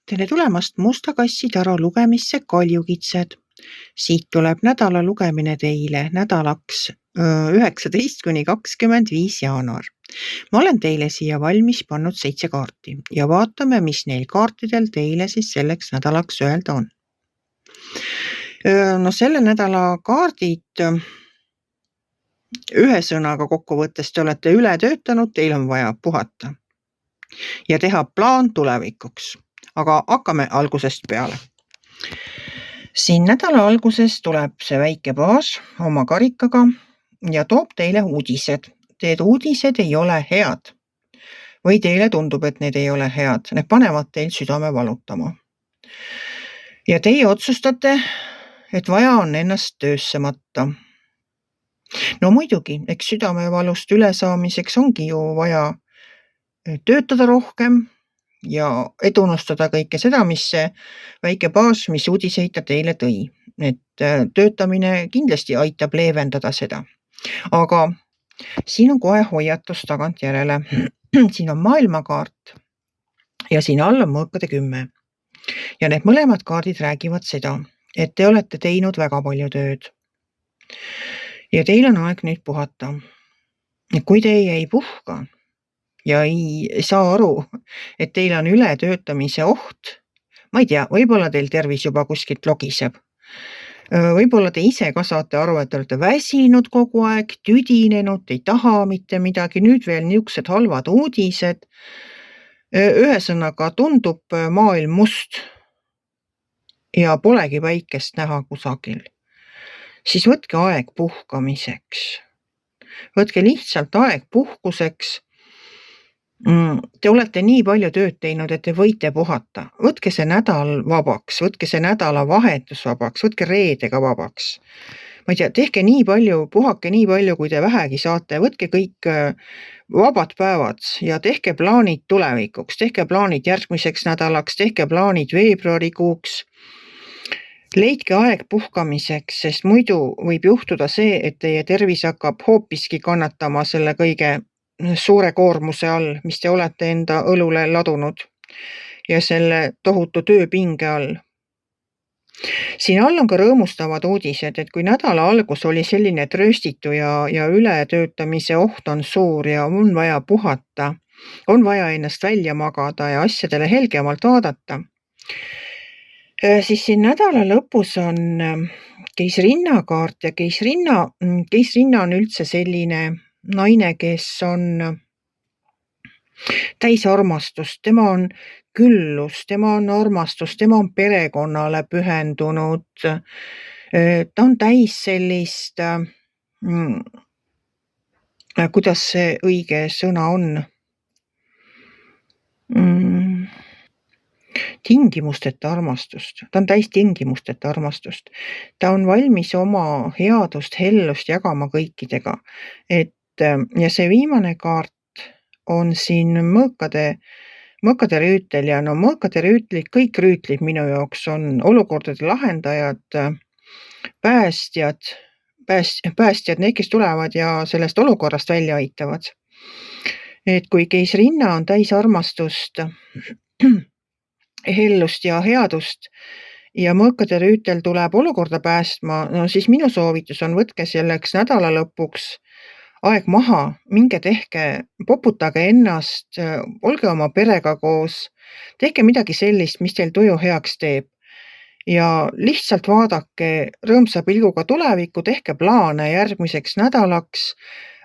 tere tulemast Musta kassi taro lugemisse Kaljukitsed. Siit tuleb nädala lugemine teile nädalaks 19–25 jaanuar. Ma olen teile siia valmis pannud 7 kaarti ja vaatame, mis neil kaartidel teile siis selleks nädalaks öelda on. No selle nädala kaardid ühe sõnaga kokkuvõttes te olete üle töötanud, teil on vaja puhata ja teha plaan tulevikuks. Aga hakkame algusest peale. Siin nädala alguses tuleb see väike baas oma karikaga ja toob teile uudised. Need uudised ei ole head. Või teile tundub, et need ei ole head. Need panevad teil südame valutama. Ja teie otsustate, et vaja on ennast töösse matta. No muidugi, eks südamevalust ülesaamiseks ongi ju vaja töötada rohkem ja unustada kõike seda, mis see väike baas, mis uudiseid ta teile tõi. Et töötamine kindlasti aitab leevendada seda. Aga siin on kohe hoiatus tagant järele. Siin on maailmakaart ja siin all on mõõkade 10. Ja need mõlemad kaardid räägivad seda, et te olete teinud väga palju tööd. Ja teil on aeg nüüd puhata. Kui teie ei puhka ja ei saa aru, et teil on ületöötamise oht, ma ei tea, võib-olla teil tervis juba kuskilt logiseb. Võib-olla te ise ka saate aru, et te olete väsinud kogu aeg, tüdinenud, ei taha mitte midagi, nüüd veel niisugused halvad uudised. Ühesõnaga tundub maailm must ja polegi päikest näha kusagil. Siis võtke aeg puhkamiseks. Võtke lihtsalt aeg puhkuseks. Te olete nii palju tööd teinud, et te võite puhata. Võtke see nädal vabaks, võtke see nädala vahetus vabaks, võtke reedega vabaks. Ma ei tea, tehke nii palju, puhake nii palju, kui te vähegi saate. Võtke kõik vabad päevad ja tehke plaanid tulevikuks. Tehke plaanid järgmiseks nädalaks, tehke plaanid veebruarikuuks. Leidke aeg puhkamiseks, sest muidu võib juhtuda see, et teie tervis hakkab hoopiski kannatama selle kõige suure koormuse all, mis te olete enda õlule ladunud ja selle tohutu tööpinge all. Siin all on ka rõõmustavad uudised, et kui nädala algus oli selline trööstitu ja ületöötamise oht on suur ja on vaja puhata, on vaja ennast välja magada ja asjadele helgemalt vaadata, siis siin nädala lõpus on keisrinna kaart ja keisrinna on üldse selline naine, kes on täis armastust, tema on küllus, tema on armastus, tema on perekonnale pühendunud. Ta on täis sellist, kuidas see õige sõna on? Tingimusteta armastust. Ta on täis tingimusteta armastust. Ta on valmis oma headust, hellust jagama kõikidega. Ja see viimane kaart on siin mõõkade rüütel ja no mõõkade rüütlid, kõik rüütlid minu jaoks on olukordade lahendajad, päästjad, need, kes tulevad ja sellest olukorrast välja aitavad. Et kui keisrinna on täis armastust, hellust ja headust ja mõõkade rüütel tuleb olukorda päästma, no siis minu soovitus on võtke selleks nädala lõpuks aeg maha, minge tehke, poputage ennast, olge oma perega koos, tehke midagi sellist, mis teil tuju heaks teeb. Ja lihtsalt vaadake rõõmsa pilguga tulevikku, tehke plaane järgmiseks nädalaks.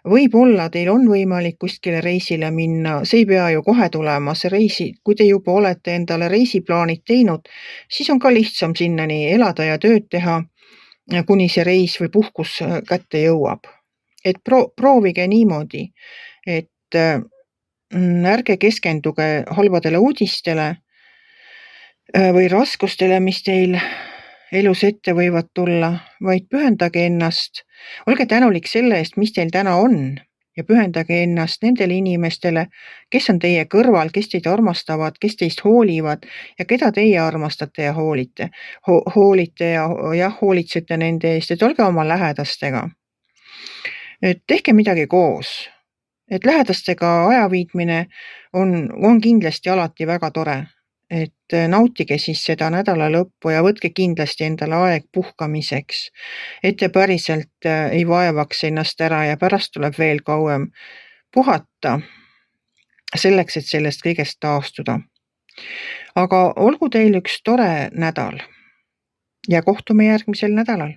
Võib-olla teil on võimalik kuskile reisile minna, see ei pea ju kohe tulema, see reisi, kui te juba olete endale reisiplaanid teinud, siis on ka lihtsam sinnani elada ja tööd teha, kuni see reis või puhkus kätte jõuab. Et proovige niimoodi, et ärge keskenduge halbadele uudistele või raskustele, mis teil elus ette võivad tulla, vaid pühendage ennast. Olge tänulik selle eest, mis teil täna on ja pühendage ennast nendele inimestele, kes on teie kõrval, kes teid armastavad, kes teist hoolivad ja keda teie armastate ja hoolite. Hoolite ja hoolitsete nende eest, et olge oma lähedastega. Et tehke midagi koos, et lähedastega aja viitmine on kindlasti alati väga tore. et nautige siis seda nädala lõppu ja võtke kindlasti endale aeg puhkamiseks, et te päriselt ei vaevaks ennast ära ja pärast tuleb veel kauem puhata, selleks, et sellest kõigest taastuda. Aga olgu teil üks tore nädal ja kohtume järgmisel nädalal.